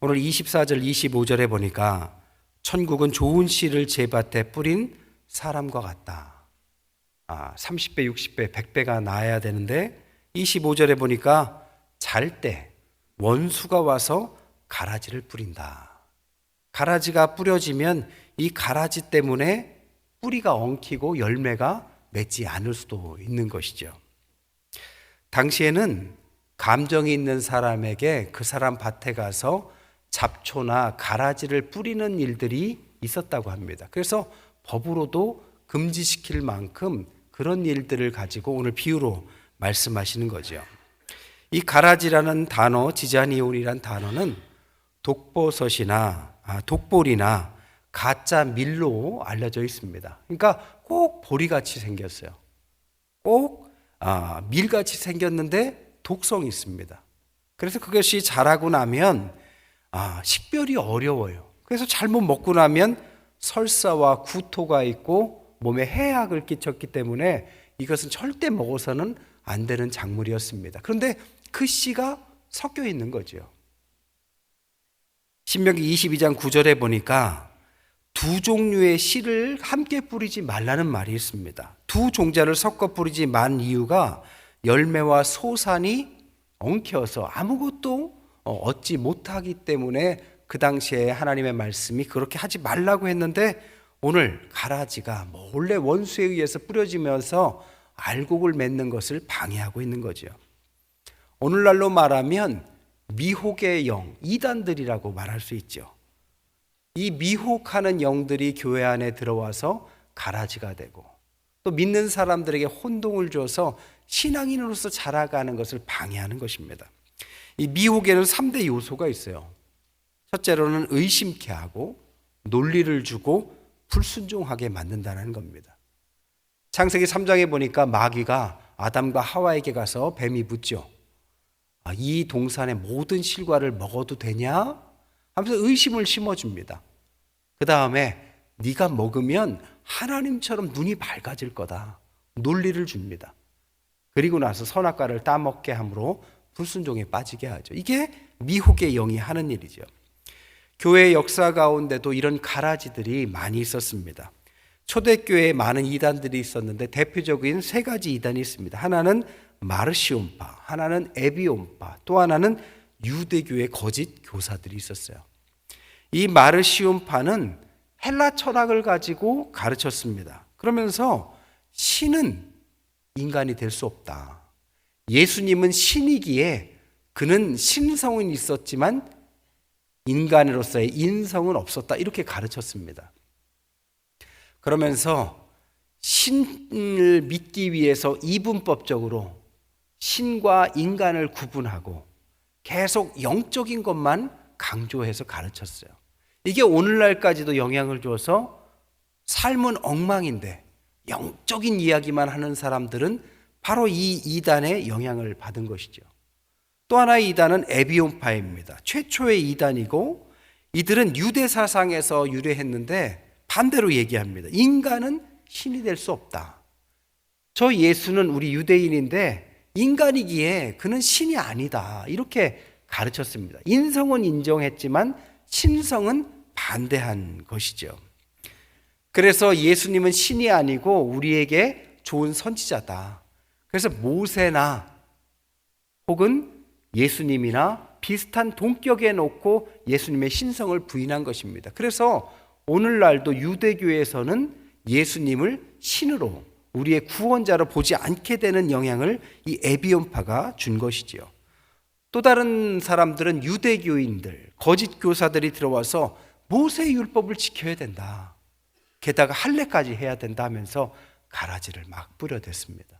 오늘 24절 25절에 보니까 천국은 좋은 씨를 제 밭에 뿌린 사람과 같다. 30배, 60배, 100배가 나야 되는데 25절에 보니까 잘 때 원수가 와서 가라지를 뿌린다. 가라지가 뿌려지면 이 가라지 때문에 뿌리가 엉키고 열매가 맺지 않을 수도 있는 것이죠. 당시에는 감정이 있는 사람에게 그 사람 밭에 가서 잡초나 가라지를 뿌리는 일들이 있었다고 합니다. 그래서 법으로도 금지시킬 만큼 그런 일들을 가지고 오늘 비유로 말씀하시는 거죠. 이 가라지라는 단어, 지자니온이란 단어는 독볼이나 가짜 밀로 알려져 있습니다. 그러니까 꼭 보리같이 생겼어요. 꼭 밀같이 생겼는데 독성이 있습니다. 그래서 그것이 자라고 나면 식별이 어려워요. 그래서 잘못 먹고 나면 설사와 구토가 있고 몸에 해악을 끼쳤기 때문에 이것은 절대 먹어서는 안 되는 작물이었습니다. 그런데 그 씨가 섞여 있는 거죠. 신명기 22장 9절에 보니까 두 종류의 씨를 함께 뿌리지 말라는 말이 있습니다. 두 종자를 섞어 뿌리지 만 이유가 열매와 소산이 엉켜서 아무것도 얻지 못하기 때문에 그 당시에 하나님의 말씀이 그렇게 하지 말라고 했는데 오늘 가라지가 몰래 원수에 의해서 뿌려지면서 알곡을 맺는 것을 방해하고 있는 거죠. 오늘날로 말하면 미혹의 영, 이단들이라고 말할 수 있죠. 이 미혹하는 영들이 교회 안에 들어와서 가라지가 되고 또 믿는 사람들에게 혼동을 줘서 신앙인으로서 자라가는 것을 방해하는 것입니다. 이 미혹에는 3대 요소가 있어요. 첫째로는 의심케 하고 논리를 주고 불순종하게 만든다는 겁니다. 창세기 3장에 보니까 마귀가 아담과 하와에게 가서 뱀이 묻죠. 이 동산의 모든 실과를 먹어도 되냐? 하면서 의심을 심어줍니다. 그 다음에 네가 먹으면 하나님처럼 눈이 밝아질 거다. 논리를 줍니다. 그리고 나서 선악과를 따먹게 함으로 불순종에 빠지게 하죠. 이게 미혹의 영이 하는 일이죠. 교회 역사 가운데도 이런 가라지들이 많이 있었습니다. 초대교회에 많은 이단들이 있었는데 대표적인 세 가지 이단이 있습니다. 하나는 마르시온파, 하나는 에비온파, 또 하나는 유대교의 거짓 교사들이 있었어요. 이 마르시온파는 헬라 철학을 가지고 가르쳤습니다. 그러면서 신은 인간이 될 수 없다. 예수님은 신이기에 그는 신성은 있었지만 인간으로서의 인성은 없었다. 이렇게 가르쳤습니다. 그러면서 신을 믿기 위해서 이분법적으로 신과 인간을 구분하고 계속 영적인 것만 강조해서 가르쳤어요. 이게 오늘날까지도 영향을 줘서 삶은 엉망인데 영적인 이야기만 하는 사람들은 바로 이 이단의 영향을 받은 것이죠. 또 하나의 이단은 에비온파입니다. 최초의 이단이고 이들은 유대 사상에서 유래했는데 반대로 얘기합니다. 인간은 신이 될 수 없다. 저 예수는 우리 유대인인데 인간이기에 그는 신이 아니다. 이렇게 가르쳤습니다. 인성은 인정했지만 신성은 반대한 것이죠. 그래서 예수님은 신이 아니고 우리에게 좋은 선지자다. 그래서 모세나 혹은 예수님이나 비슷한 동격에 놓고 예수님의 신성을 부인한 것입니다. 그래서 오늘날도 유대교에서는 예수님을 신으로 우리의 구원자로 보지 않게 되는 영향을 이 에비온파가 준 것이지요. 또 다른 사람들은 유대교인들, 거짓 교사들이 들어와서 모세의 율법을 지켜야 된다. 게다가 할례까지 해야 된다 하면서 가라지를 막 뿌려댔습니다.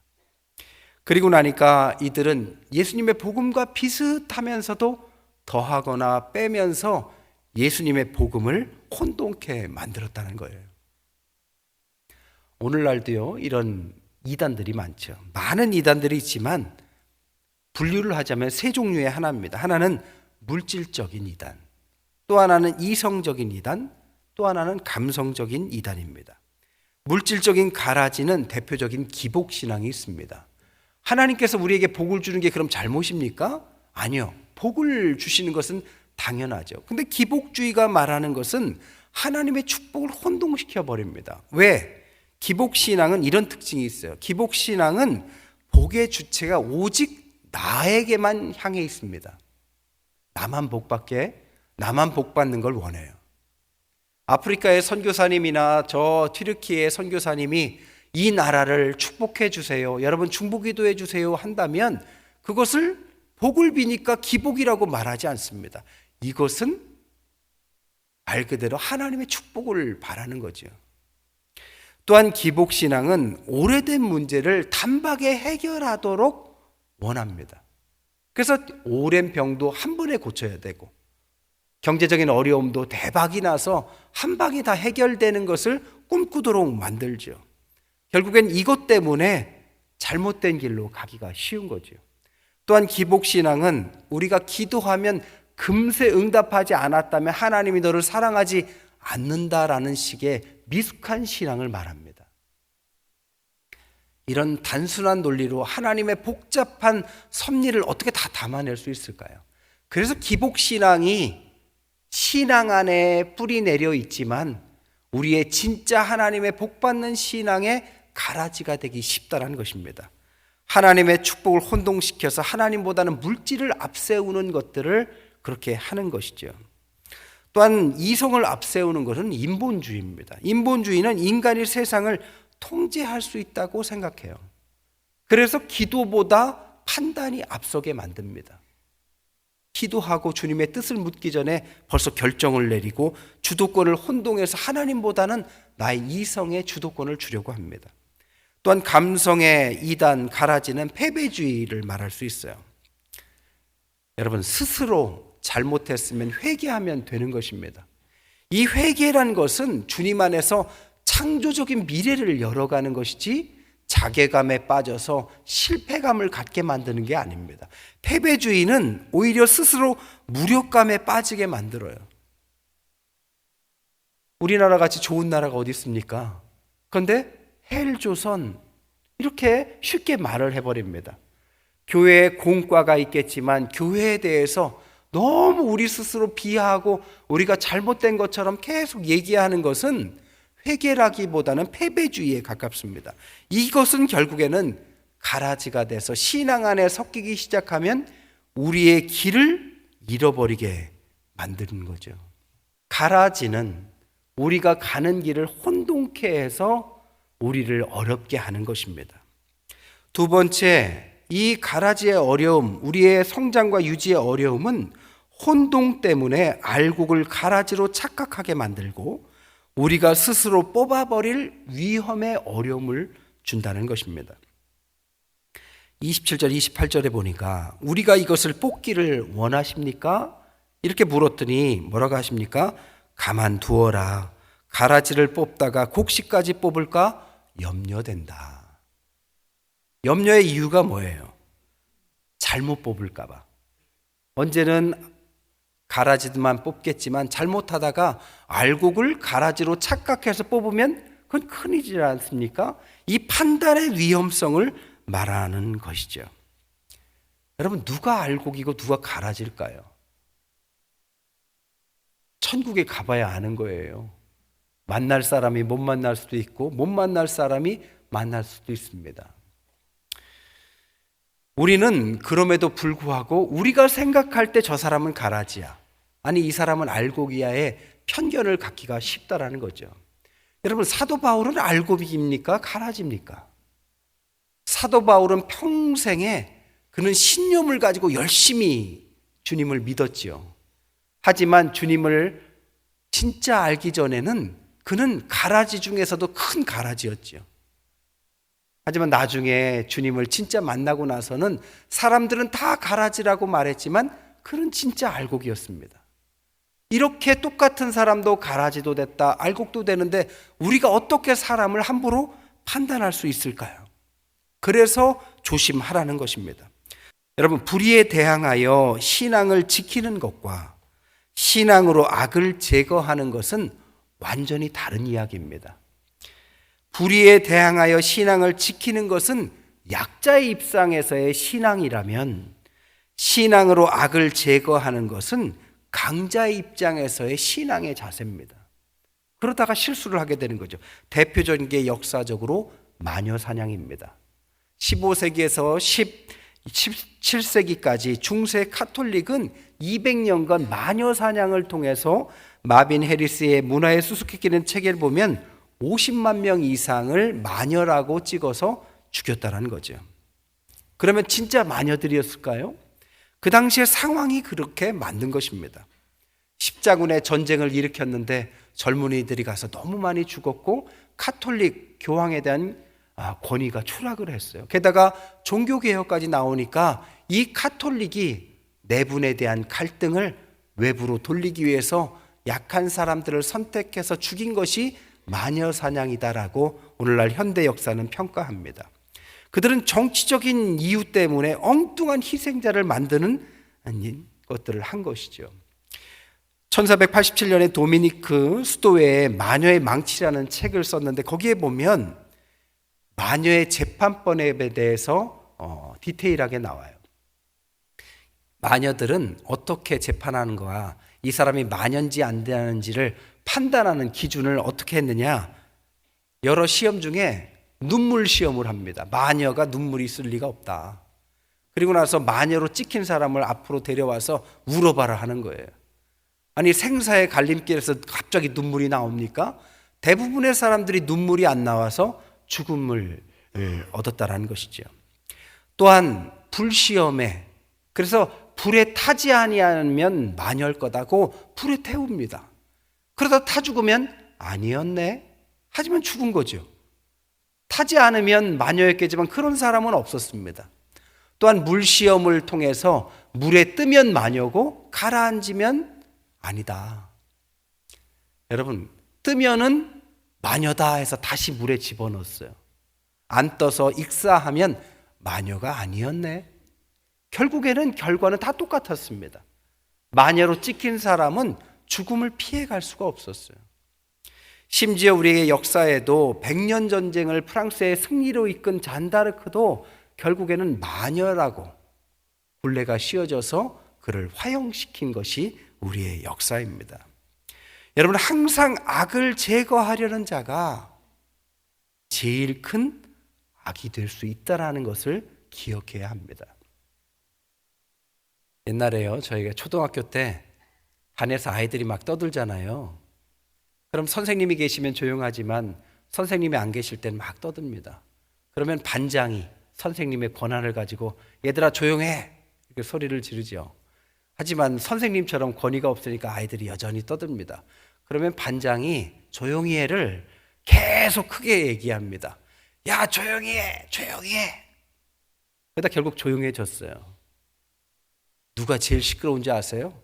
그리고 나니까 이들은 예수님의 복음과 비슷하면서도 더하거나 빼면서 예수님의 복음을 혼동케 만들었다는 거예요. 오늘날도요, 이런 이단들이 많죠. 많은 이단들이 있지만 분류를 하자면 세 종류의 하나입니다. 하나는 물질적인 이단, 또 하나는 이성적인 이단, 또 하나는 감성적인 이단입니다. 물질적인 가라지는 대표적인 기복신앙이 있습니다. 하나님께서 우리에게 복을 주는 게 그럼 잘못입니까? 아니요. 복을 주시는 것은 당연하죠. 근데 기복주의가 말하는 것은 하나님의 축복을 혼동시켜 버립니다. 왜? 기복신앙은 이런 특징이 있어요. 기복신앙은 복의 주체가 오직 나에게만 향해 있습니다. 나만 복받게, 나만 복받는 걸 원해요. 아프리카의 선교사님이나 저 튀르키예의 선교사님이 이 나라를 축복해 주세요, 여러분 중보기도해 주세요 한다면 그것을 복을 비니까 기복이라고 말하지 않습니다. 이것은 말 그대로 하나님의 축복을 바라는 거죠. 또한 기복신앙은 오래된 문제를 단박에 해결하도록 원합니다. 그래서 오랜 병도 한 번에 고쳐야 되고 경제적인 어려움도 대박이 나서 한 방에 다 해결되는 것을 꿈꾸도록 만들죠. 결국엔 이것 때문에 잘못된 길로 가기가 쉬운 거죠. 또한 기복신앙은 우리가 기도하면 금세 응답하지 않았다면 하나님이 너를 사랑하지 않는다라는 식의 미숙한 신앙을 말합니다. 이런 단순한 논리로 하나님의 복잡한 섭리를 어떻게 다 담아낼 수 있을까요? 그래서 기복신앙이 신앙 안에 뿌리 내려 있지만 우리의 진짜 하나님의 복받는 신앙의 가라지가 되기 쉽다는 것입니다. 하나님의 축복을 혼동시켜서 하나님보다는 물질을 앞세우는 것들을 그렇게 하는 것이죠. 또한 이성을 앞세우는 것은 인본주의입니다. 인본주의는 인간이 세상을 통제할 수 있다고 생각해요. 그래서 기도보다 판단이 앞서게 만듭니다. 기도하고 주님의 뜻을 묻기 전에 벌써 결정을 내리고 주도권을 혼동해서 하나님보다는 나의 이성에 주도권을 주려고 합니다. 또한 감성의 이단 가라지는 패배주의를 말할 수 있어요. 여러분 스스로 잘못했으면 회개하면 되는 것입니다. 이 회개란 것은 주님 안에서 창조적인 미래를 열어가는 것이지 자괴감에 빠져서 실패감을 갖게 만드는 게 아닙니다. 패배주의는 오히려 스스로 무력감에 빠지게 만들어요. 우리나라 같이 좋은 나라가 어디 있습니까? 그런데 헬조선 이렇게 쉽게 말을 해버립니다. 교회에 공과가 있겠지만 교회에 대해서 너무 우리 스스로 비하하고 우리가 잘못된 것처럼 계속 얘기하는 것은 회개라기보다는 패배주의에 가깝습니다. 이것은 결국에는 가라지가 돼서 신앙 안에 섞이기 시작하면 우리의 길을 잃어버리게 만드는 거죠. 가라지는 우리가 가는 길을 혼동케 해서 우리를 어렵게 하는 것입니다. 두 번째, 이 가라지의 어려움, 우리의 성장과 유지의 어려움은 혼동 때문에 알곡을 가라지로 착각하게 만들고 우리가 스스로 뽑아버릴 위험의 어려움을 준다는 것입니다. 27절, 28절에 보니까 우리가 이것을 뽑기를 원하십니까? 이렇게 물었더니 뭐라고 하십니까? 가만두어라. 가라지를 뽑다가 곡식까지 뽑을까? 염려된다. 염려의 이유가 뭐예요? 잘못 뽑을까 봐. 언제는 가라지만 뽑겠지만 잘못하다가 알곡을 가라지로 착각해서 뽑으면 그건 큰일이지 않습니까? 이 판단의 위험성을 말하는 것이죠. 여러분 누가 알곡이고 누가 가라지일까요? 천국에 가봐야 아는 거예요. 만날 사람이 못 만날 수도 있고 못 만날 사람이 만날 수도 있습니다. 우리는 그럼에도 불구하고 우리가 생각할 때 저 사람은 가라지야, 아니 이 사람은 알곡이야의 편견을 갖기가 쉽다라는 거죠. 여러분 사도 바울은 알곡입니까? 가라지입니까? 사도 바울은 평생에 그는 신념을 가지고 열심히 주님을 믿었지요. 하지만 주님을 진짜 알기 전에는 그는 가라지 중에서도 큰 가라지였지요. 하지만 나중에 주님을 진짜 만나고 나서는 사람들은 다 가라지라고 말했지만 그는 진짜 알곡이었습니다. 이렇게 똑같은 사람도 가라지도 됐다, 알곡도 되는데 우리가 어떻게 사람을 함부로 판단할 수 있을까요? 그래서 조심하라는 것입니다. 여러분 불의에 대항하여 신앙을 지키는 것과 신앙으로 악을 제거하는 것은 완전히 다른 이야기입니다. 불의에 대항하여 신앙을 지키는 것은 약자의 입장에서의 신앙이라면 신앙으로 악을 제거하는 것은 강자의 입장에서의 신앙의 자세입니다. 그러다가 실수를 하게 되는 거죠. 대표적인 게 역사적으로 마녀 사냥입니다. 15세기에서 17세기까지 중세 카톨릭은 200년간 마녀 사냥을 통해서 마빈 해리스의 문화에 수수께끼는 책을 보면 50만 명 이상을 마녀라고 찍어서 죽였다는 거죠. 그러면 진짜 마녀들이었을까요? 그 당시의 상황이 그렇게 만든 것입니다. 십자군의 전쟁을 일으켰는데 젊은이들이 가서 너무 많이 죽었고 카톨릭 교황에 대한 권위가 추락을 했어요. 게다가 종교개혁까지 나오니까 이 카톨릭이 내분에 대한 갈등을 외부로 돌리기 위해서 약한 사람들을 선택해서 죽인 것이 마녀 사냥이다라고 오늘날 현대 역사는 평가합니다. 그들은 정치적인 이유 때문에 엉뚱한 희생자를 만드는 것들을 한 것이죠. 1487년에 도미니크 수도회에 마녀의 망치라는 책을 썼는데 거기에 보면 마녀의 재판법에 대해서 디테일하게 나와요. 마녀들은 어떻게 재판하는 거야? 이 사람이 마녀인지 안 되는지를 판단하는 기준을 어떻게 했느냐? 여러 시험 중에 눈물 시험을 합니다. 마녀가 눈물이 있을 리가 없다. 그리고 나서 마녀로 찍힌 사람을 앞으로 데려와서 물어봐라 하는 거예요. 아니 생사의 갈림길에서 갑자기 눈물이 나옵니까? 대부분의 사람들이 눈물이 안 나와서 죽음을 얻었다라는 것이죠. 또한 불시험에 그래서 불에 타지 아니하면 마녀일 거다고 불에 태웁니다. 그러다 타 죽으면 아니었네. 하지만 죽은 거죠. 타지 않으면 마녀였겠지만 그런 사람은 없었습니다. 또한 물시험을 통해서 물에 뜨면 마녀고 가라앉으면 아니다. 여러분 뜨면은 마녀다 해서 다시 물에 집어넣었어요. 안 떠서 익사하면 마녀가 아니었네. 결국에는 결과는 다 똑같았습니다. 마녀로 찍힌 사람은 죽음을 피해갈 수가 없었어요. 심지어 우리의 역사에도 100년 전쟁을 프랑스의 승리로 이끈 잔다르크도 결국에는 마녀라고 굴레가 씌워져서 그를 화형시킨 것이 우리의 역사입니다. 여러분 항상 악을 제거하려는 자가 제일 큰 악이 될 수 있다는 것을 기억해야 합니다. 옛날에요 저희가 초등학교 때 반에서 아이들이 막 떠들잖아요. 그럼 선생님이 계시면 조용하지만 선생님이 안 계실 때는 막 떠듭니다. 그러면 반장이 선생님의 권한을 가지고 얘들아 조용해 이렇게 소리를 지르죠. 하지만 선생님처럼 권위가 없으니까 아이들이 여전히 떠듭니다. 그러면 반장이 조용히 해를 계속 크게 얘기합니다. 야 조용히 해 조용히 해. 그러다 결국 조용해졌어요. 누가 제일 시끄러운지 아세요?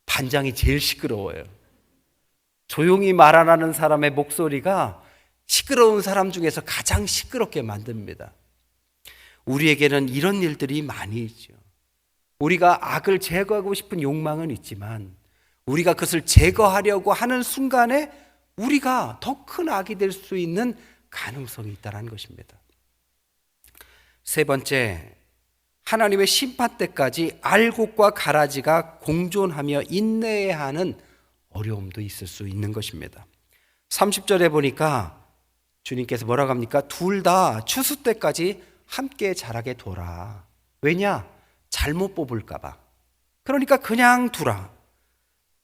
반장이 제일 시끄러워요. 조용히 말 안 하는 사람의 목소리가 시끄러운 사람 중에서 가장 시끄럽게 만듭니다. 우리에게는 이런 일들이 많이 있죠. 우리가 악을 제거하고 싶은 욕망은 있지만 우리가 그것을 제거하려고 하는 순간에 우리가 더 큰 악이 될 수 있는 가능성이 있다는 것입니다. 세 번째, 하나님의 심판 때까지 알곡과 가라지가 공존하며 인내해야 하는 어려움도 있을 수 있는 것입니다. 30절에 보니까 주님께서 뭐라고 합니까? 둘 다 추수 때까지 함께 자라게 둬라. 왜냐? 잘못 뽑을까 봐. 그러니까 그냥 두라.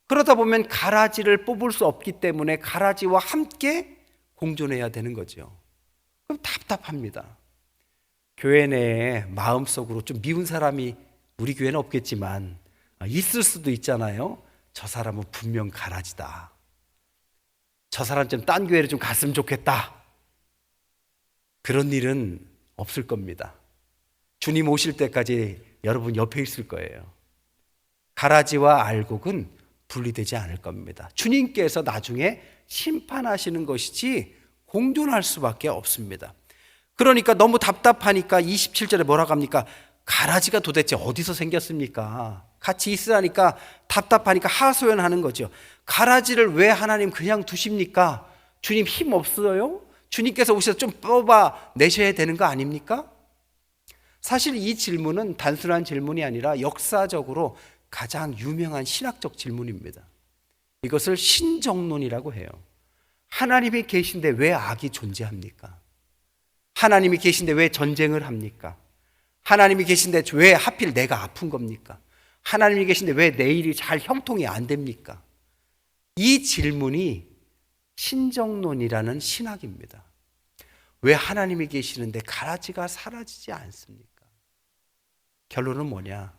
그러다 보면 가라지를 뽑을 수 없기 때문에 가라지와 함께 공존해야 되는 거죠. 그럼 답답합니다. 교회 내에 마음속으로 좀 미운 사람이 우리 교회는 없겠지만 있을 수도 있잖아요. 저 사람은 분명 가라지다. 저 사람 좀 딴 교회를 좀 갔으면 좋겠다. 그런 일은 없을 겁니다. 주님 오실 때까지 여러분 옆에 있을 거예요. 가라지와 알곡은 분리되지 않을 겁니다. 주님께서 나중에 심판하시는 것이지 공존할 수밖에 없습니다. 그러니까 너무 답답하니까 27절에 뭐라고 합니까? 가라지가 도대체 어디서 생겼습니까? 같이 있으라니까 답답하니까 하소연하는 거죠. 가라지를 왜 하나님 그냥 두십니까? 주님 힘 없어요? 주님께서 오셔서 좀 뽑아 내셔야 되는 거 아닙니까? 사실 이 질문은 단순한 질문이 아니라 역사적으로 가장 유명한 신학적 질문입니다. 이것을 신정론이라고 해요. 하나님이 계신데 왜 악이 존재합니까? 하나님이 계신데 왜 전쟁을 합니까? 하나님이 계신데 왜 하필 내가 아픈 겁니까? 하나님이 계신데 왜 내일이 잘 형통이 안 됩니까? 이 질문이 신정론이라는 신학입니다. 왜 하나님이 계시는데 가라지가 사라지지 않습니까? 결론은 뭐냐?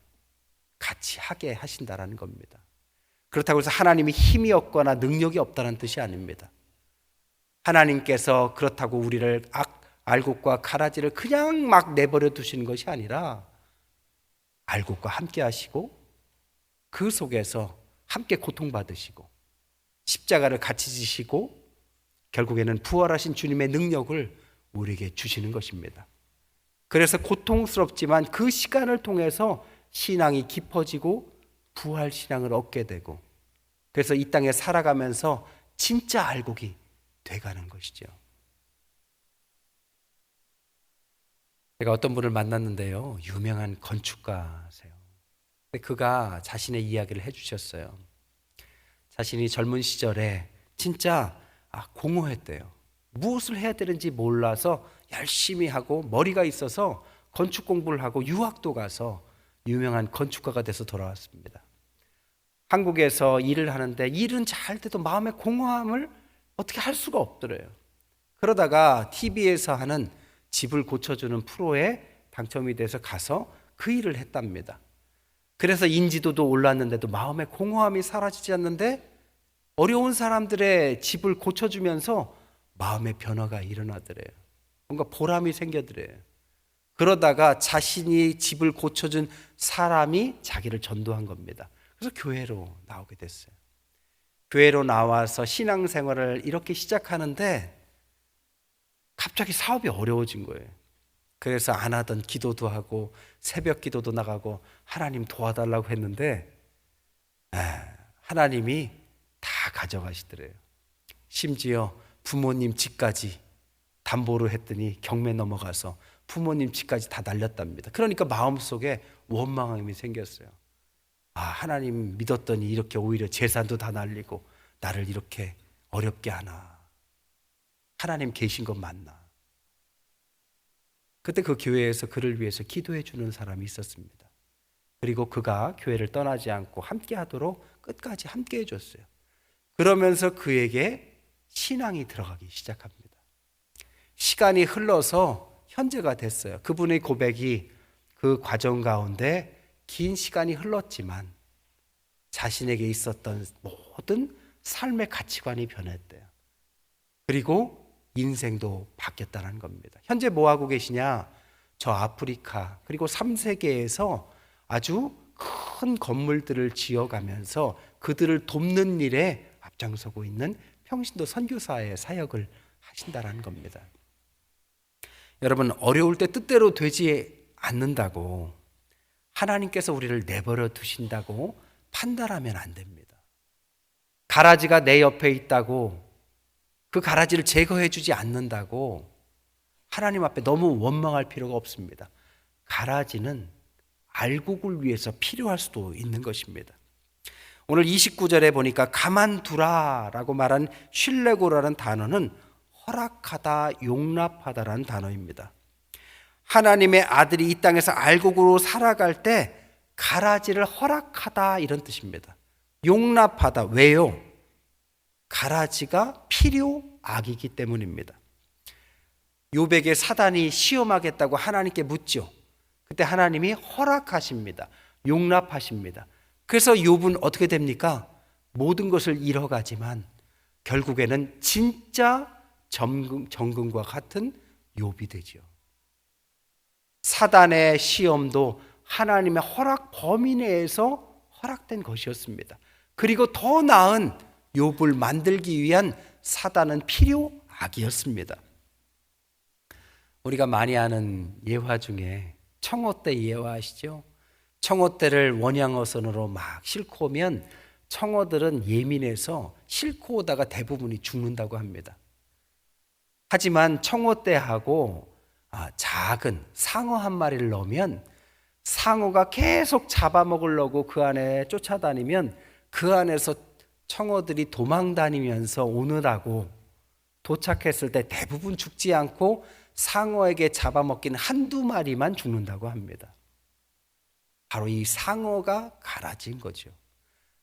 같이 하게 하신다라는 겁니다. 그렇다고 해서 하나님이 힘이 없거나 능력이 없다는 뜻이 아닙니다. 하나님께서 그렇다고 우리를 알곡과 가라지를 그냥 막 내버려 두시는 것이 아니라 알곡과 함께 하시고 그 속에서 함께 고통받으시고 십자가를 같이 지시고 결국에는 부활하신 주님의 능력을 우리에게 주시는 것입니다. 그래서 고통스럽지만 그 시간을 통해서 신앙이 깊어지고 부활 신앙을 얻게 되고 그래서 이 땅에 살아가면서 진짜 알곡이 돼가는 것이죠. 제가 어떤 분을 만났는데요. 유명한 건축가세요. 근데 그가 자신의 이야기를 해주셨어요. 자신이 젊은 시절에 진짜 공허했대요. 무엇을 해야 되는지 몰라서 열심히 하고 머리가 있어서 건축 공부를 하고 유학도 가서 유명한 건축가가 돼서 돌아왔습니다. 한국에서 일을 하는데 일은 잘 돼도 마음의 공허함을 어떻게 할 수가 없더래요. 그러다가 TV에서 하는 집을 고쳐주는 프로에 당첨이 돼서 가서 그 일을 했답니다. 그래서 인지도도 올랐는데도 마음의 공허함이 사라지지 않는데 어려운 사람들의 집을 고쳐주면서 마음의 변화가 일어나더래요. 뭔가 보람이 생겨더래요. 그러다가 자신이 집을 고쳐준 사람이 자기를 전도한 겁니다. 그래서 교회로 나오게 됐어요. 교회로 나와서 신앙생활을 이렇게 시작하는데 갑자기 사업이 어려워진 거예요. 그래서 안 하던 기도도 하고 새벽 기도도 나가고 하나님 도와달라고 했는데 하나님이 다 가져가시더래요. 심지어 부모님 집까지 담보로 했더니 경매 넘어가서 부모님 집까지 다 날렸답니다. 그러니까 마음속에 원망함이 생겼어요. 하나님 믿었더니 이렇게 오히려 재산도 다 날리고 나를 이렇게 어렵게 하나. 하나님 계신 건 맞나? 그때 그 교회에서 그를 위해서 기도해 주는 사람이 있었습니다. 그리고 그가 교회를 떠나지 않고 함께 하도록 끝까지 함께 해줬어요. 그러면서 그에게 신앙이 들어가기 시작합니다. 시간이 흘러서 현재가 됐어요. 그분의 고백이 그 과정 가운데 긴 시간이 흘렀지만 자신에게 있었던 모든 삶의 가치관이 변했대요. 그리고 인생도 바뀌었다는 겁니다. 현재 뭐 하고 계시냐? 저 아프리카 그리고 3세계에서 아주 큰 건물들을 지어가면서 그들을 돕는 일에 앞장서고 있는 평신도 선교사의 사역을 하신다는 겁니다. 여러분, 어려울 때 뜻대로 되지 않는다고 하나님께서 우리를 내버려 두신다고 판단하면 안 됩니다. 가라지가 내 옆에 있다고 그 가라지를 제거해 주지 않는다고 하나님 앞에 너무 원망할 필요가 없습니다. 가라지는 알곡을 위해서 필요할 수도 있는 것입니다. 오늘 29절에 보니까 가만두라라고 말한 쉴레고라는 단어는 허락하다, 용납하다라는 단어입니다. 하나님의 아들이 이 땅에서 알곡으로 살아갈 때 가라지를 허락하다 이런 뜻입니다. 용납하다. 왜요? 가라지가 필요악이기 때문입니다. 욥에게 사단이 시험하겠다고 하나님께 묻죠. 그때 하나님이 허락하십니다. 용납하십니다. 그래서 욥은 어떻게 됩니까? 모든 것을 잃어가지만 결국에는 진짜 정금과 같은 욥이 되죠. 사단의 시험도 하나님의 허락 범위 내에서 허락된 것이었습니다. 그리고 더 나은 욥을 만들기 위한 사단은 필요악이었습니다. 우리가 많이 아는 예화 중에 청어떼 예화 아시죠? 청어떼를 원양어선으로 막 싣고 오면 청어들은 예민해서 싣고 오다가 대부분이 죽는다고 합니다. 하지만 청어떼하고 작은 상어 한 마리를 넣으면 상어가 계속 잡아먹으려고 그 안에 쫓아다니면 그 안에서 청어들이 도망 다니면서 오느라고 도착했을 때 대부분 죽지 않고 상어에게 잡아먹긴 한두 마리만 죽는다고 합니다. 바로 이 상어가 가라진 거죠.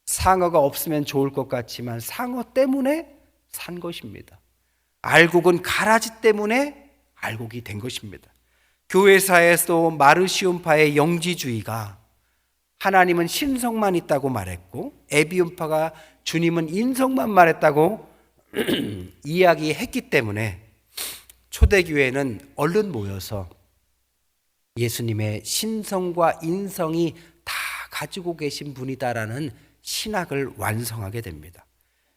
상어가 없으면 좋을 것 같지만 상어 때문에 산 것입니다. 알곡은 가라지 때문에 알곡이 된 것입니다. 교회사에서도 마르시온파의 영지주의가 하나님은 신성만 있다고 말했고 에비온파가 주님은 인성만 말했다고 이야기했기 때문에 초대교회는 얼른 모여서 예수님의 신성과 인성이 다 가지고 계신 분이다라는 신학을 완성하게 됩니다.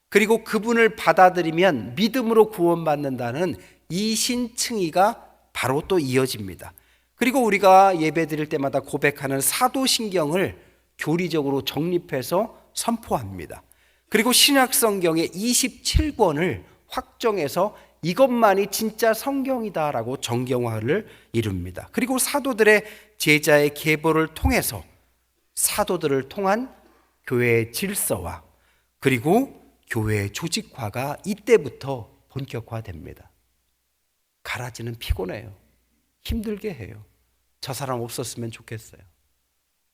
그리고 그분을 받아들이면 믿음으로 구원받는다는 이 신층이가 바로 또 이어집니다. 그리고 우리가 예배 드릴 때마다 고백하는 사도신경을 교리적으로 정립해서 선포합니다. 그리고 신약 성경의 27권을 확정해서 이것만이 진짜 성경이다라고 정경화를 이룹니다. 그리고 사도들의 제자의 계보를 통해서 사도들을 통한 교회의 질서와 그리고 교회의 조직화가 이때부터 본격화됩니다. 가라지는 피곤해요. 힘들게 해요. 저 사람 없었으면 좋겠어요.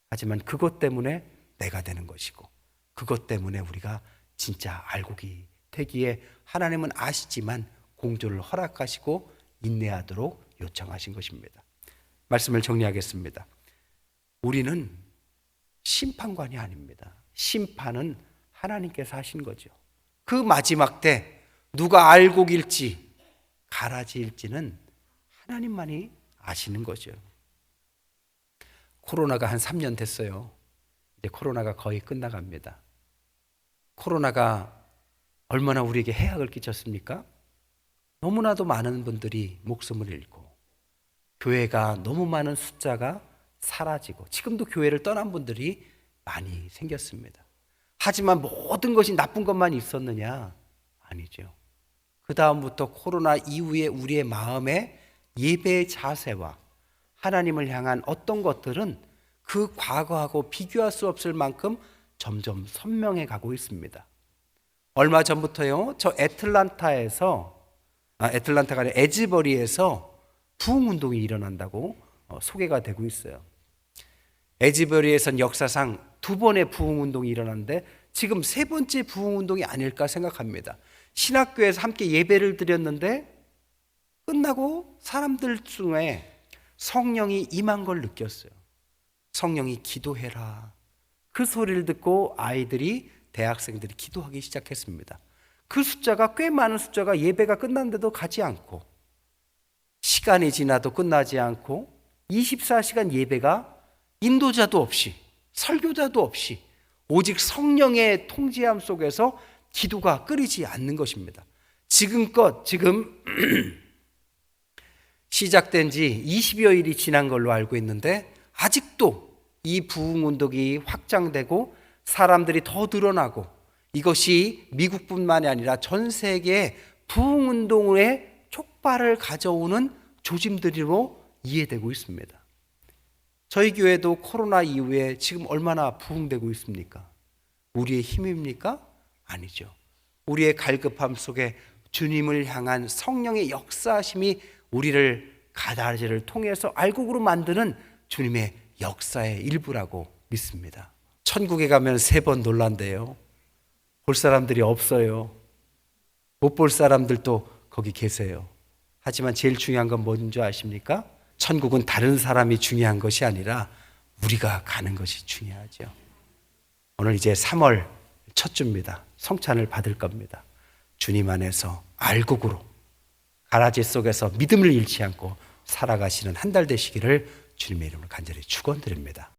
하지만 그것 때문에 내가 되는 것이고 그것 때문에 우리가 진짜 알곡이 되기에 하나님은 아시지만 공조를 허락하시고 인내하도록 요청하신 것입니다. 말씀을 정리하겠습니다. 우리는 심판관이 아닙니다. 심판은 하나님께서 하신 거죠. 그 마지막 때 누가 알곡일지 가라지일지는 하나님만이 아시는 거죠. 코로나가 한 3년 됐어요. 이제 코로나가 거의 끝나갑니다. 코로나가 얼마나 우리에게 해악을 끼쳤습니까? 너무나도 많은 분들이 목숨을 잃고 교회가 너무 많은 숫자가 사라지고 지금도 교회를 떠난 분들이 많이 생겼습니다. 하지만 모든 것이 나쁜 것만 있었느냐? 아니죠. 그 다음부터 코로나 이후에 우리의 마음의 예배의 자세와 하나님을 향한 어떤 것들은 그 과거하고 비교할 수 없을 만큼 점점 선명해 가고 있습니다. 얼마 전부터요, 저 애틀란타가 아니라 에즈버리에서 부흥운동이 일어난다고 소개가 되고 있어요. 에즈버리에선 역사상 2번의 부흥운동이 일어났는데 지금 3번째 부흥운동이 아닐까 생각합니다. 신학교에서 함께 예배를 드렸는데 끝나고 사람들 중에 성령이 임한 걸 느꼈어요. 성령이 기도해라. 그 소리를 듣고 아이들이 대학생들이 기도하기 시작했습니다. 그 숫자가 꽤 많은 숫자가 예배가 끝났는데도 가지 않고 시간이 지나도 끝나지 않고 24시간 예배가 인도자도 없이 설교자도 없이 오직 성령의 통제함 속에서 기도가 끊이지 않는 것입니다. 지금 시작된 지 20여일이 지난 걸로 알고 있는데 아직도 이 부흥운동이 확장되고 사람들이 더 늘어나고 이것이 미국뿐만이 아니라 전 세계의 부흥운동의 촉발을 가져오는 조짐들로 이해되고 있습니다. 저희 교회도 코로나 이후에 지금 얼마나 부흥되고 있습니까? 우리의 힘입니까? 아니죠. 우리의 갈급함 속에 주님을 향한 성령의 역사하심이 우리를 가다지를 통해서 알곡으로 만드는 주님의 역사의 일부라고 믿습니다. 천국에 가면 3번 놀란대요. 볼 사람들이 없어요. 못 볼 사람들도 거기 계세요. 하지만 제일 중요한 건 뭔지 아십니까? 천국은 다른 사람이 중요한 것이 아니라 우리가 가는 것이 중요하죠. 오늘 이제 3월 첫 주입니다. 성찬을 받을 겁니다. 주님 안에서 알곡으로 가라지 속에서 믿음을 잃지 않고 살아가시는 한 달 되시기를 주님의 이름으로 간절히 축원드립니다.